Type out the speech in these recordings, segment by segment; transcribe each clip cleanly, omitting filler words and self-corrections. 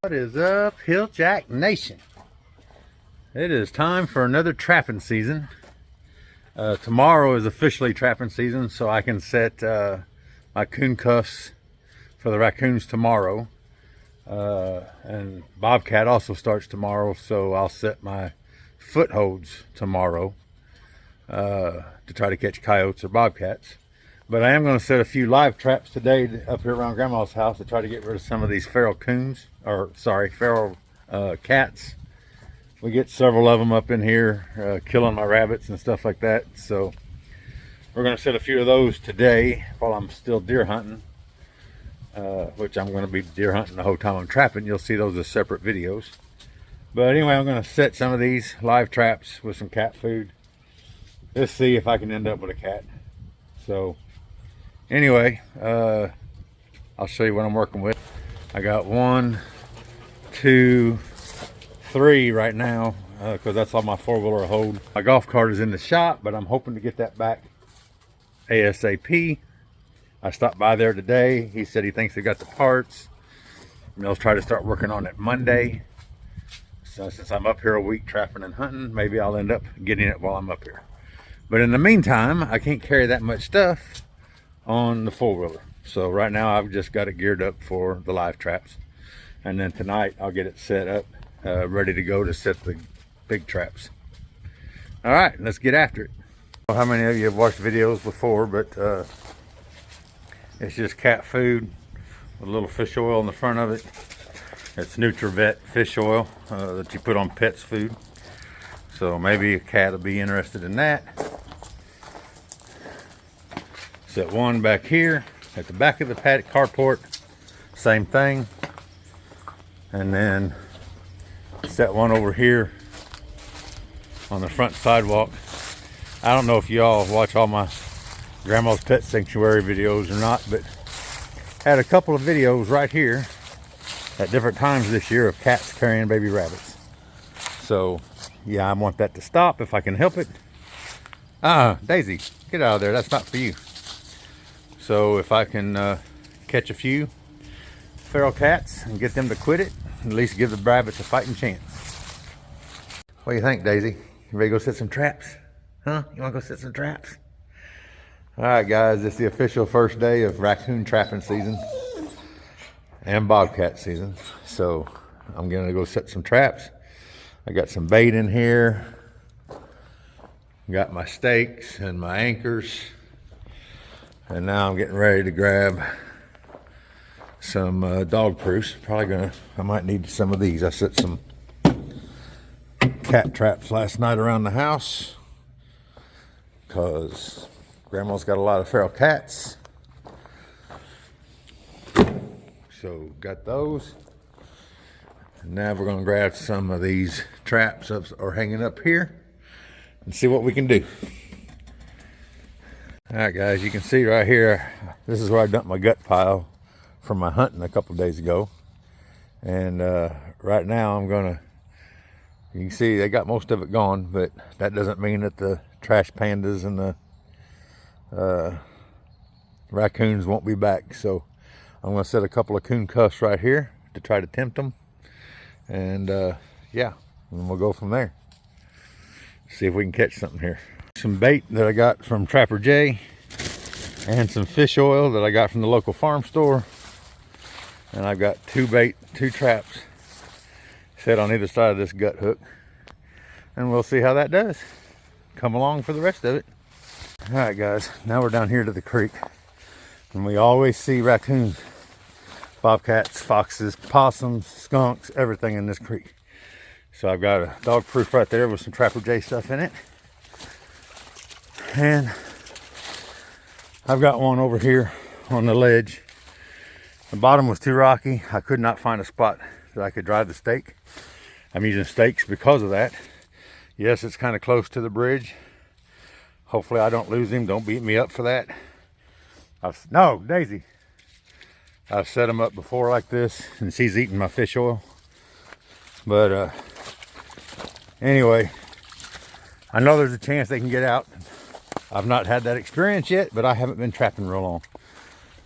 What is up, Hilljack Nation? It is time for another trapping season. Tomorrow is officially trapping season, so I can set my coon cuffs for the raccoons tomorrow. And bobcat also starts tomorrow, so I'll set my footholds tomorrow to try to catch coyotes or bobcats. But I am going to set a few live traps today up here around Grandma's house to try to get rid of some of these feral coons, or sorry, feral cats. We get several of them up in here killing my rabbits and stuff like that. So we're going to set a few of those today while I'm still deer hunting, which I'm going to be deer hunting the whole time I'm trapping. You'll see those as separate videos. But anyway, I'm going to set some of these live traps with some cat food. Let's see if I can end up with a cat. So anyway, I'll show you what I'm working with. I got 1, 2, 3 right now because that's all my four-wheeler will hold. My golf cart is in the shop, but I'm hoping to get that back ASAP. I stopped by there today. He said he thinks they got the parts, and they'll try to start working on it Monday. So since I'm up here a week trapping and hunting, maybe I'll end up getting it while I'm up here. But in the meantime, I can't carry that much stuff on the four-wheeler. So right now I've just got it geared up for the live traps. And then tonight I'll get it set up, ready to go to set the big traps. All right, let's get after it. I don't know how many of you have watched videos before, but it's just cat food with a little fish oil in the front of it. It's NutriVet fish oil that you put on pets food. So maybe a cat will be interested in that. Set one back here at the back of the carport, same thing. And then set one over here on the front sidewalk. I don't know if y'all watch all my Grandma's Pet Sanctuary videos or not, but had a couple of videos right here at different times this year of cats carrying baby rabbits. So yeah, I want that to stop if I can help it. Daisy, get out of there, that's not for you. So if I can catch a few feral cats and get them to quit it, at least give the rabbits a fighting chance. What do you think, Daisy? You ready to go set some traps? Huh? You want to go set some traps? All right, guys, it's the official first day of raccoon trapping season and bobcat season. So I'm gonna go set some traps. I got some bait in here. Got my stakes and my anchors. And now I'm getting ready to grab some dog proofs. I might need some of these. I set some cat traps last night around the house because Grandma's got a lot of feral cats. So got those. And now we're gonna grab some of these traps or hanging up here and see what we can do. All right, guys, you can see right here, this is where I dumped my gut pile from my hunting a couple days ago. And right now you can see they got most of it gone, but that doesn't mean that the trash pandas and the raccoons won't be back. So I'm gonna set a couple of coon cuffs right here to try to tempt them. And yeah, and we'll go from there. See if we can catch something here. Some bait that I got from Trapper J and some fish oil that I got from the local farm store. And I've got two traps set on either side of this gut hook. And we'll see how that does. Come along for the rest of it. All right, guys, now we're down here to the creek. And we always see raccoons, bobcats, foxes, possums, skunks, everything in this creek. So I've got a dog proof right there with some Trapper J stuff in it. And I've got one over here on the ledge. The bottom was too rocky. I could not find a spot that I could drive the stake. I'm using stakes because of that. Yes, it's kind of close to the bridge. Hopefully I don't lose him. Don't beat me up for that. No, Daisy. I've set them up before like this, and she's eating my fish oil. But anyway, I know there's a chance they can get out. I've not had that experience yet, but I haven't been trapping real long.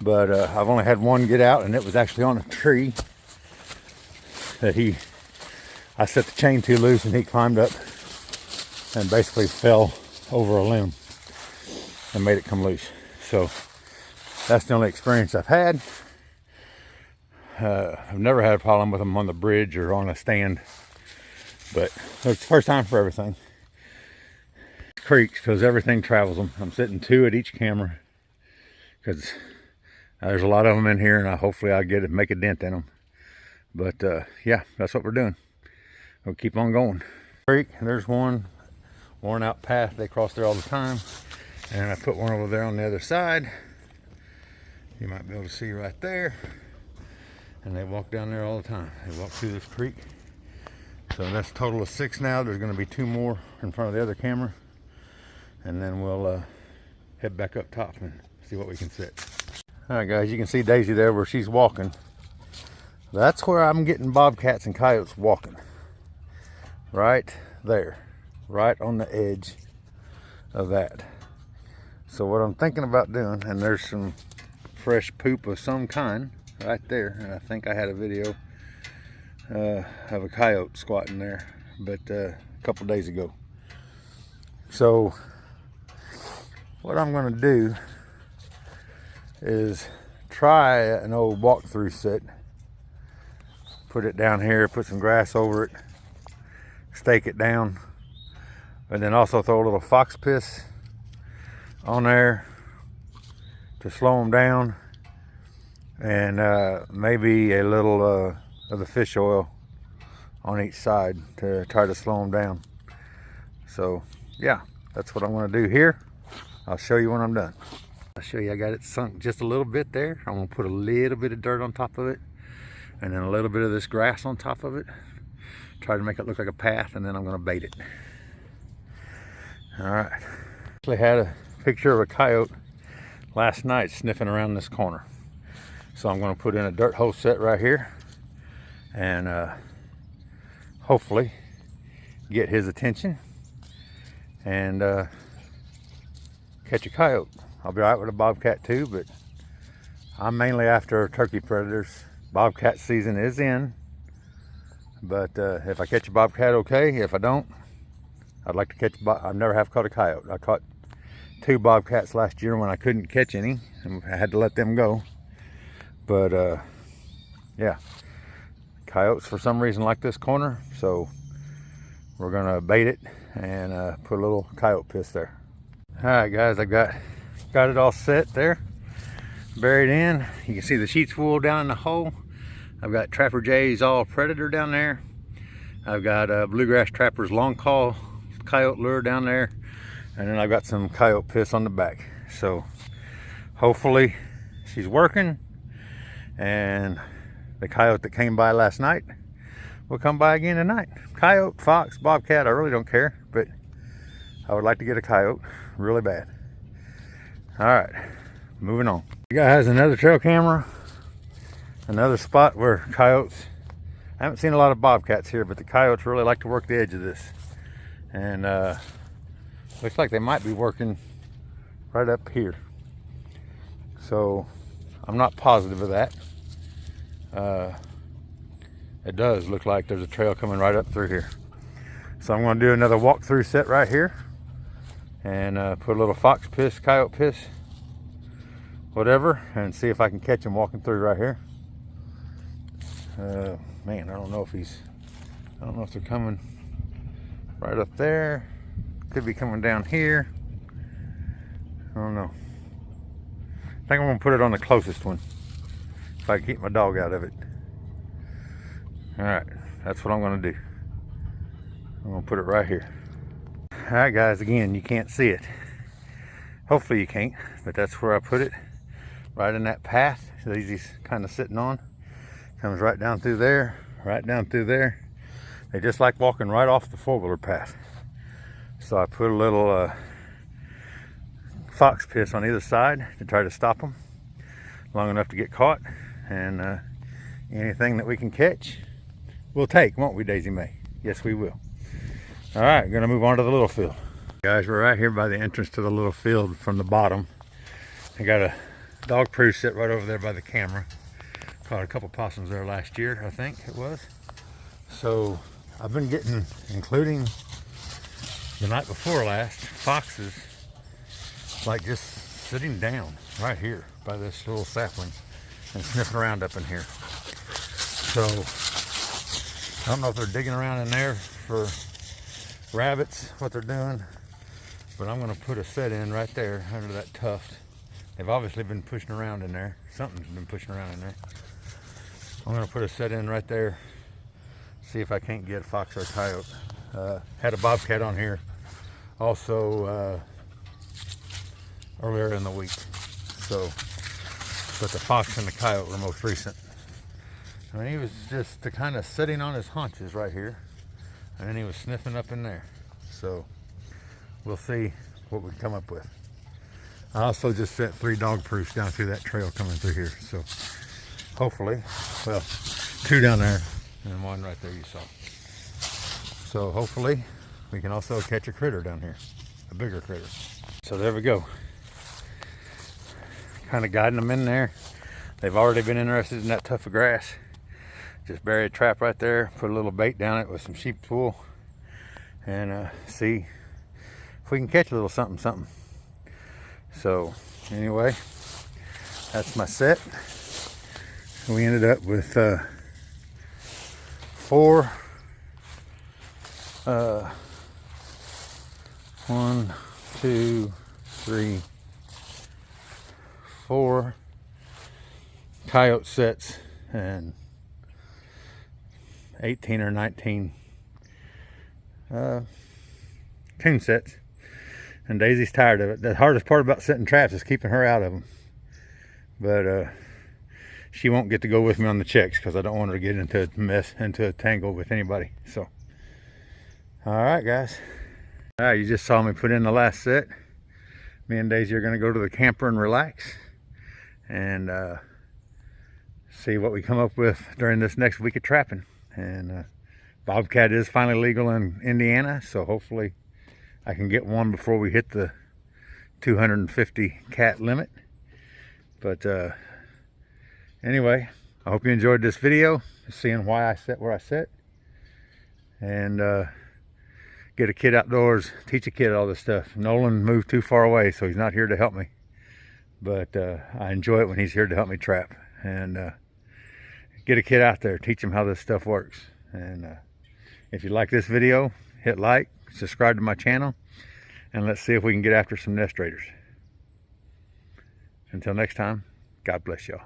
But I've only had one get out, and it was actually on a tree. that I set the chain too loose and he climbed up and basically fell over a limb and made it come loose. So that's the only experience I've had. I've never had a problem with them on the bridge or on a stand, but it's the first time for everything. Creeks, because everything travels them. I'm setting 2 at each camera because there's a lot of them in here, and hopefully I'll make a dent in them. But yeah, that's what we're doing. We'll keep on going. Creek, there's one worn out path. They cross there all the time, and I put one over there on the other side. You might be able to see right there. And they walk down there all the time. They walk through this creek. So that's a total of 6 now. There's going to be 2 more in front of the other camera, and then we'll head back up top and see what we can set. All right, guys, you can see Daisy there where she's walking. That's where I'm getting bobcats and coyotes walking. Right there, right on the edge of that. So what I'm thinking about doing, and there's some fresh poop of some kind right there, and I think I had a video of a coyote squatting there, but a couple days ago. So what I'm going to do is try an old walk-through set. Put it down here, put some grass over it, stake it down, and then also throw a little fox piss on there to slow them down, and maybe a little of the fish oil on each side to try to slow them down. So yeah, that's what I'm going to do here. I'll show you when I'm done. I'll show you I got it sunk just a little bit there. I'm going to put a little bit of dirt on top of it, and then a little bit of this grass on top of it. Try to make it look like a path, and then I'm going to bait it. All right. Actually had a picture of a coyote last night sniffing around this corner. So I'm going to put in a dirt hole set right here, and hopefully get his attention and catch a coyote. I'll be all right with a bobcat too, but I'm mainly after turkey predators. Bobcat season is in, but if I catch a bobcat, okay. If I don't, I'd like to catch. I've never have caught a coyote. I caught 2 bobcats last year when I couldn't catch any, and I had to let them go. But yeah, coyotes for some reason like this corner, so we're gonna bait it and put a little coyote piss there. All right, guys, I got it all set there, buried in. You can see the sheep's wool down in the hole. I've got Trapper Jay's all predator down there. I've got Bluegrass Trapper's long call coyote lure down there, and then I've got some coyote piss on the back. So hopefully she's working, and the coyote that came by last night will come by again tonight. Coyote, fox, bobcat, I really don't care, but I would like to get a coyote really bad. All right, moving on. You guys, another trail camera, another spot where coyotes, I haven't seen a lot of bobcats here, but the coyotes really like to work the edge of this. And looks like they might be working right up here. So I'm not positive of that. It does look like there's a trail coming right up through here. So I'm going to do another walk-through set right here, and put a little fox piss, coyote piss, whatever, and see if I can catch him walking through right here. Man, I don't know if they're coming right up there. Could be coming down here. I don't know. I think I'm going to put it on the closest one if I can keep my dog out of it. All right, that's what I'm going to do. I'm going to put it right here. All right, guys, again, you can't see it. Hopefully you can't, but that's where I put it, right in that path Daisy's kind of sitting on. Comes right down through there, right down through there. They just like walking right off the 4-wheeler path. So I put a little fox piss on either side to try to stop them long enough to get caught, and anything that we can catch we'll take, won't we, Daisy Mae? Yes, we will. All right, we're gonna move on to the little field. Guys, we're right here by the entrance to the little field from the bottom. I got a dog proof set right over there by the camera. Caught a couple possums there last year, I think it was. So I've been getting, including the night before last, foxes like just sitting down right here by this little sapling and sniffing around up in here. So I don't know if they're digging around in there for rabbits, what they're doing, but I'm going to put a set in right there under that tuft. They've obviously been pushing around in there. Something's been pushing around in there. I'm going to put a set in right there, see if I can't get a fox or a coyote. Had a bobcat on here also earlier in the week. So, but the fox and the coyote were most recent. I mean, he was just kind of sitting on his haunches right here, and then he was sniffing up in there. So we'll see what we come up with. I also just set 3 dog proofs down through that trail coming through here. So hopefully, well, 2 down there and 1 right there you saw. So hopefully we can also catch a critter down here, a bigger critter. So there we go. Kind of guiding them in there. They've already been interested in that tuft of grass. Just bury a trap right there, put a little bait down it with some sheep's wool, and see if we can catch a little something. So anyway, that's my set. We ended up with 4 1, 2, 3, 4 coyote sets and 18 or 19 coon sets. And Daisy's tired of it. The hardest part about setting traps is keeping her out of them. But she won't get to go with me on the checks because I don't want her to get into a mess, into a tangle with anybody. So, all right, guys. All right, you just saw me put in the last set. Me and Daisy are going to go to the camper and relax and see what we come up with during this next week of trapping. And bobcat is finally legal in Indiana, so hopefully I can get one before we hit the 250 cat limit. But anyway, I hope you enjoyed this video, seeing why I set where I set, and get a kid outdoors, teach a kid all this stuff. Nolan moved too far away, so he's not here to help me, but I enjoy it when he's here to help me trap. And get a kid out there, teach him how this stuff works. And if you like this video, hit like, subscribe to my channel, and let's see if we can get after some nest raiders. Until next time, God bless y'all.